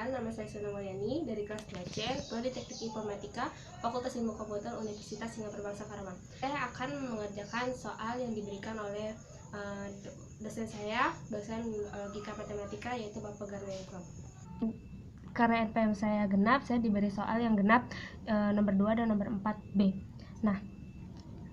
Perkenalkan, nama saya Sona Mulyani dari kelas 2C, Prodi Teknik Informatika, Fakultas Ilmu Komputer Universitas Singapura Bangsa Karawang. Saya akan mengerjakan soal yang diberikan oleh dosen saya, dosen logika matematika, yaitu Bapak Garwengkong. Karena NPM saya genap, saya diberi soal yang genap nomor 2 dan nomor 4B. Nah,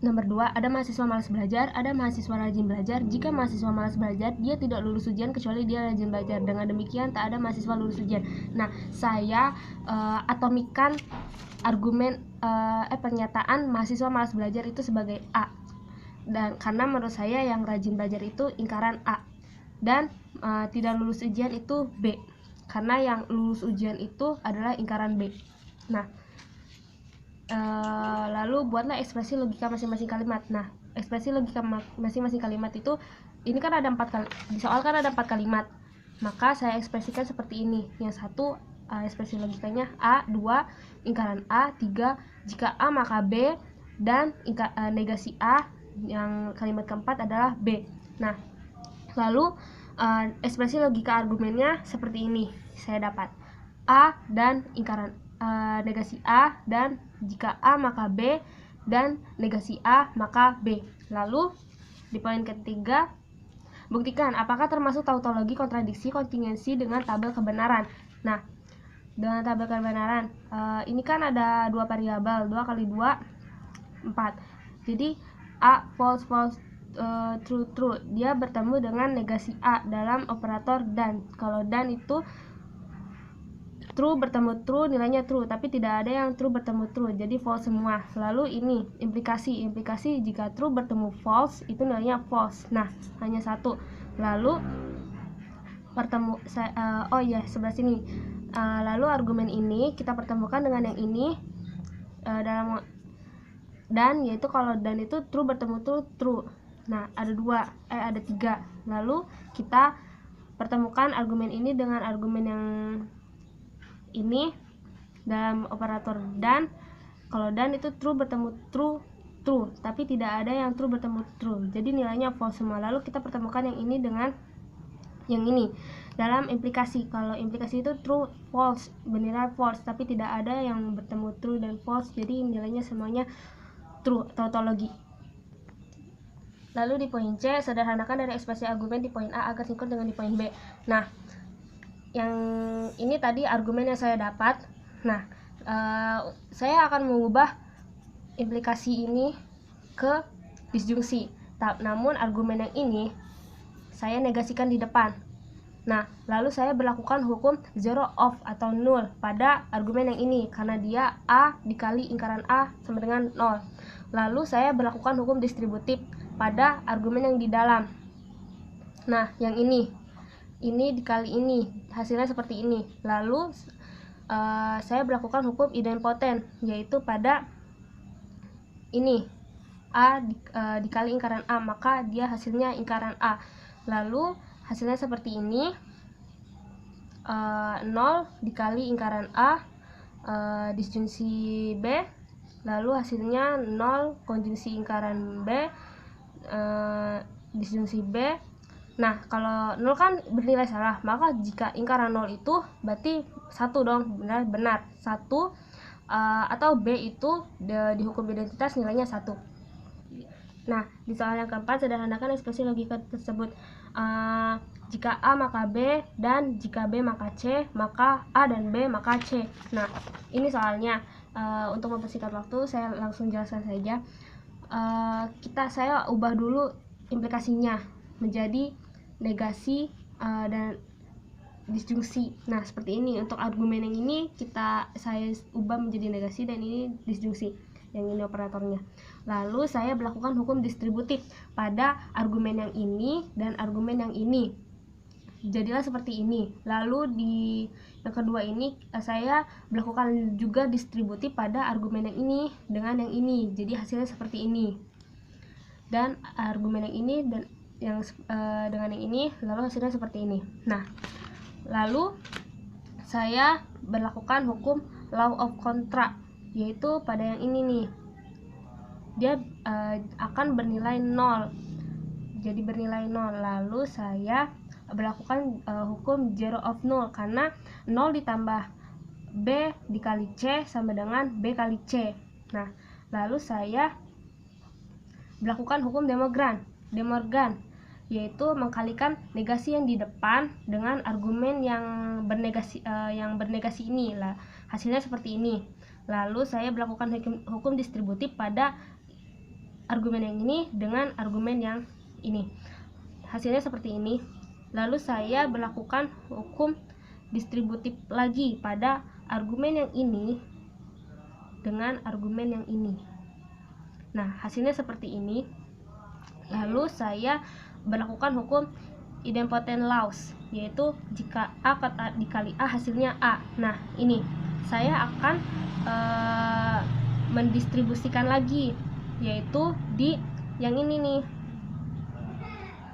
nomor 2, ada mahasiswa malas belajar, ada mahasiswa rajin belajar. Jika mahasiswa malas belajar, dia tidak lulus ujian kecuali dia rajin belajar. Dengan demikian, tak ada mahasiswa lulus ujian. Nah, saya atomikan argumen pernyataan mahasiswa malas belajar itu sebagai A. Dan karena menurut saya yang rajin belajar itu ingkaran A. Dan tidak lulus ujian itu B. Karena yang lulus ujian itu adalah ingkaran B. Nah, lalu buatlah ekspresi logika masing-masing kalimat. Nah, ekspresi logika masing-masing kalimat itu, ini kan ada 4 kali, di soal kan ada 4 kalimat, maka saya ekspresikan seperti ini. Yang satu ekspresi logikanya A, 2 ingkaran A, 3 jika A maka B, dan negasi A yang kalimat keempat adalah B. Nah, lalu ekspresi logika argumennya seperti ini. Saya dapat A dan ingkaran negasi A, dan jika A maka B, dan negasi A maka B. Lalu di poin ketiga, buktikan apakah termasuk tautologi, kontradiksi, kontingensi dengan tabel kebenaran. Nah, dengan tabel kebenaran ini kan ada 2 variabel, 2 kali 2 4. Jadi A false, false, true, true. Dia bertemu dengan negasi A dalam operator dan. Kalau dan itu true bertemu true, nilainya true, tapi tidak ada yang true bertemu true, jadi false semua. Lalu ini implikasi jika true bertemu false itu nilainya false. Nah, hanya satu. Lalu sebelah sini. Lalu argumen ini kita pertemukan dengan yang ini dalam dan, yaitu kalau dan itu true bertemu true. Nah, ada 3. Lalu kita pertemukan argumen ini dengan argumen yang ini dalam operator dan. Kalau dan itu true bertemu true, tapi tidak ada yang true bertemu true, jadi nilainya false semua. Lalu kita pertemukan yang ini dengan yang ini dalam implikasi. Kalau implikasi itu true false bernilai false, tapi tidak ada yang bertemu true dan false, jadi nilainya semuanya true, tautologi. Lalu di poin C, sederhanakan dari ekspresi argumen di poin A agar sinkron dengan di poin B. Nah, yang ini tadi argumen yang saya dapat. Nah, saya akan mengubah implikasi ini ke disjungsi. Namun argumen yang ini saya negasikan di depan. Nah, lalu saya berlakukan hukum zero of atau null pada argumen yang ini karena dia A dikali ingkaran A sama dengan 0. Lalu saya berlakukan hukum distributif pada argumen yang di dalam. Nah, yang ini dikali ini, hasilnya seperti ini. Lalu saya berlakukan hukum idempoten, yaitu pada ini A dikali ingkaran A, maka dia hasilnya ingkaran A. Lalu hasilnya seperti ini, 0 dikali ingkaran A disjungsi B, lalu hasilnya 0 konjungsi ingkaran B disjungsi B. Nah, kalau 0 kan bernilai salah, maka jika ingkaran 0 itu berarti 1 dong, benar 1, atau B itu di hukum identitas nilainya 1. Nah, di soal yang keempat, sederhanakan ekspresi logika tersebut. Jika A maka B, dan jika B maka C, maka A dan B maka C. Nah, ini soalnya. Untuk mempersingkat waktu, saya langsung jelaskan saja. Saya ubah dulu implikasinya menjadi negasi dan disjungsi. Nah, seperti ini. Untuk argumen yang ini saya ubah menjadi negasi dan ini disjungsi. Yang ini operatornya. Lalu saya berlakukan hukum distributif pada argumen yang ini dan argumen yang ini. Jadilah seperti ini. Lalu di yang kedua ini saya berlakukan juga distributif pada argumen yang ini dengan yang ini. Jadi hasilnya seperti ini. Dan argumen yang ini dan dengan yang ini, lalu hasilnya seperti ini. Nah, lalu saya berlakukan hukum law of contract, yaitu pada yang ini nih. Dia akan bernilai 0. Jadi bernilai 0. Lalu saya berlakukan hukum zero of null, karena 0 ditambah B dikali C sama dengan B kali C. Nah, lalu saya berlakukan hukum De Morgan, yaitu mengkalikan negasi yang di depan dengan argumen yang bernegasi ini lah. Hasilnya seperti ini. Lalu saya berlakukan hukum distributif pada argumen yang ini dengan argumen yang ini. Hasilnya seperti ini. Lalu saya berlakukan hukum distributif lagi pada argumen yang ini dengan argumen yang ini. Nah, hasilnya seperti ini. Lalu saya berlakukan hukum idempotent laws, yaitu jika A dikali A hasilnya A. Nah, ini saya akan mendistribusikan lagi, yaitu di yang ini nih,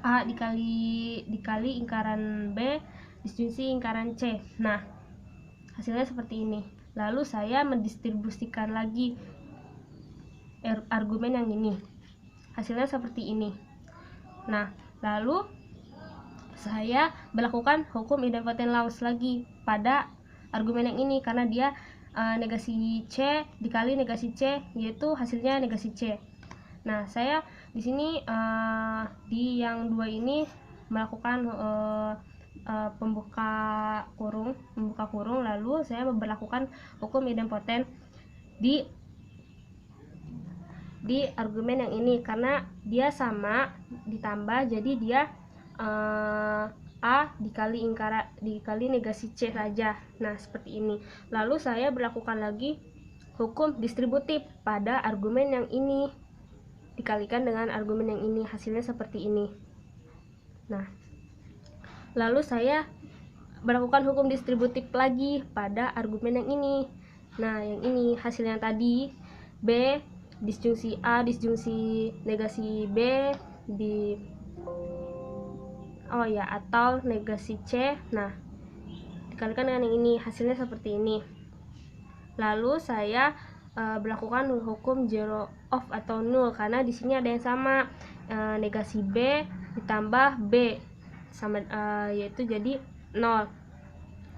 A dikali lingkaran B disjungsi lingkaran C. Nah, hasilnya seperti ini. Lalu saya mendistribusikan lagi argumen yang ini. Hasilnya seperti ini. Nah, lalu saya berlakukan hukum idempotent laws lagi pada argumen yang ini, karena dia negasi C dikali negasi C, yaitu hasilnya negasi C. Nah, saya di sini di yang dua ini melakukan pembuka kurung, lalu saya memberlakukan hukum idempotent di argumen yang ini, karena dia sama ditambah, jadi dia A dikali negasi C saja. Nah, seperti ini. Lalu saya berlakukan lagi hukum distributif pada argumen yang ini dikalikan dengan argumen yang ini, hasilnya seperti ini. Nah, lalu saya berlakukan hukum distributif lagi pada argumen yang ini. Nah, yang ini hasilnya tadi B disjungsi A disjungsi negasi B atau negasi C. Nah, dikalikan dengan yang ini, hasilnya seperti ini. Lalu saya berlakukan hukum zero of atau null, karena di sini ada yang sama, negasi B ditambah B sama yaitu jadi 0.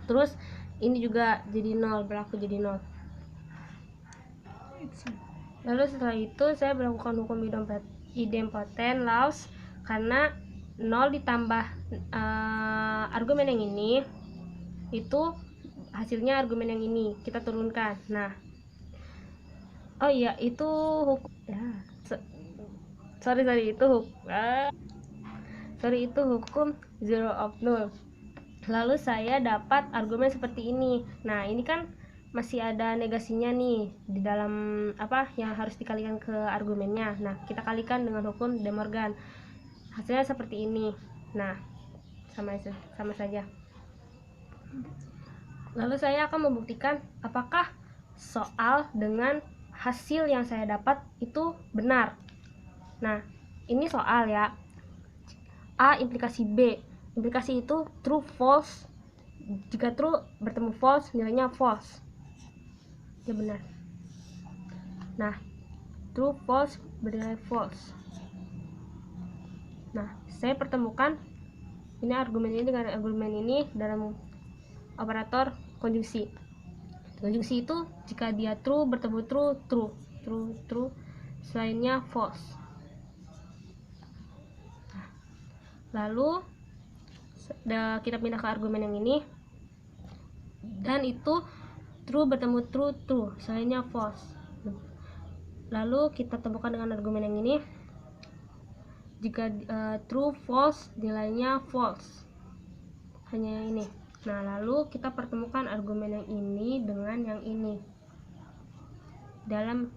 Terus ini juga jadi 0, berlaku jadi 0. Lalu setelah itu saya berlakukan hukum idempotent laws, karena 0 ditambah argumen yang ini itu hasilnya argumen yang ini, kita turunkan. Nah, itu hukum itu hukum zero of null. Lalu saya dapat argumen seperti ini. Nah, ini kan masih ada negasinya nih di dalam yang harus dikalikan ke argumennya. Nah, kita kalikan dengan hukum De Morgan, hasilnya seperti ini. Nah, sama saja. Lalu saya akan membuktikan apakah soal dengan hasil yang saya dapat itu benar. Nah, ini soal ya. A implikasi B. Implikasi itu true false. Jika true bertemu false, nilainya false. Ya, benar. Nah, true false bernilai false. Nah, saya pertemukan ini argumen ini dengan argumen ini dalam operator konjungsi. Konjungsi itu jika dia true bertemu true, selainnya false. Nah, lalu kita pindah ke argumen yang ini, dan itu true bertemu true, selainnya false. Lalu kita temukan dengan argumen yang ini, jika true false nilainya false, hanya yang ini. Nah, lalu kita pertemukan argumen yang ini dengan yang ini dalam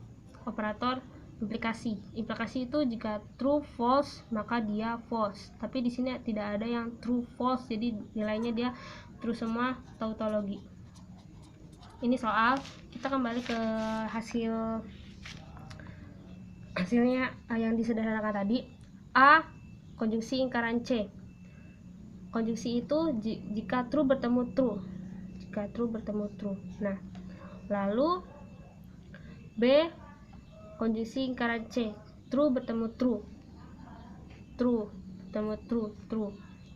operator implikasi. Implikasi itu jika true false maka dia false, tapi di sini tidak ada yang true false, jadi nilainya dia true semua, tautologi. Ini soal. Kita kembali ke hasilnya yang disederhanakan tadi. A konjungsi lingkaran C. Konjungsi itu jika true bertemu true. Nah, lalu B konjungsi lingkaran C. True bertemu true bertemu true.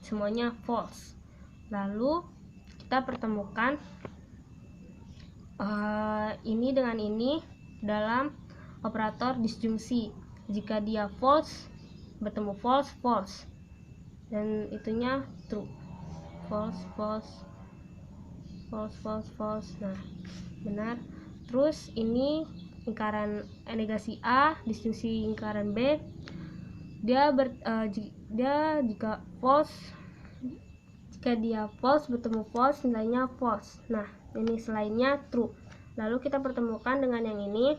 semuanya false. Lalu kita pertemukan ini dengan ini dalam operator disjungsi. Jika dia false, bertemu false, false, dan itunya true. False, false, false, false, false. Nah, benar. Terus ini lingkaran negasi A, disjungsi lingkaran B. Dia jika false, jika dia false bertemu false, nilainya false. Nah, ini selainnya true. Lalu kita pertemukan dengan yang ini.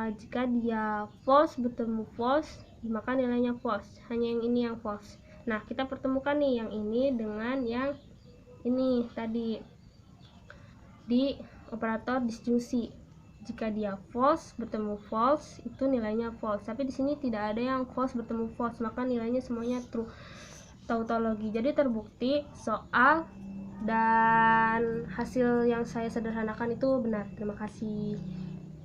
Jika dia false bertemu false, maka nilainya false. Hanya yang ini yang false. Nah, kita pertemukan nih yang ini dengan yang ini tadi di operator disjungsi. Jika dia false bertemu false, itu nilainya false. Tapi di sini tidak ada yang false bertemu false, maka nilainya semuanya true. Tautologi. Jadi terbukti soal dan hasil yang saya sederhanakan itu benar. Terima kasih.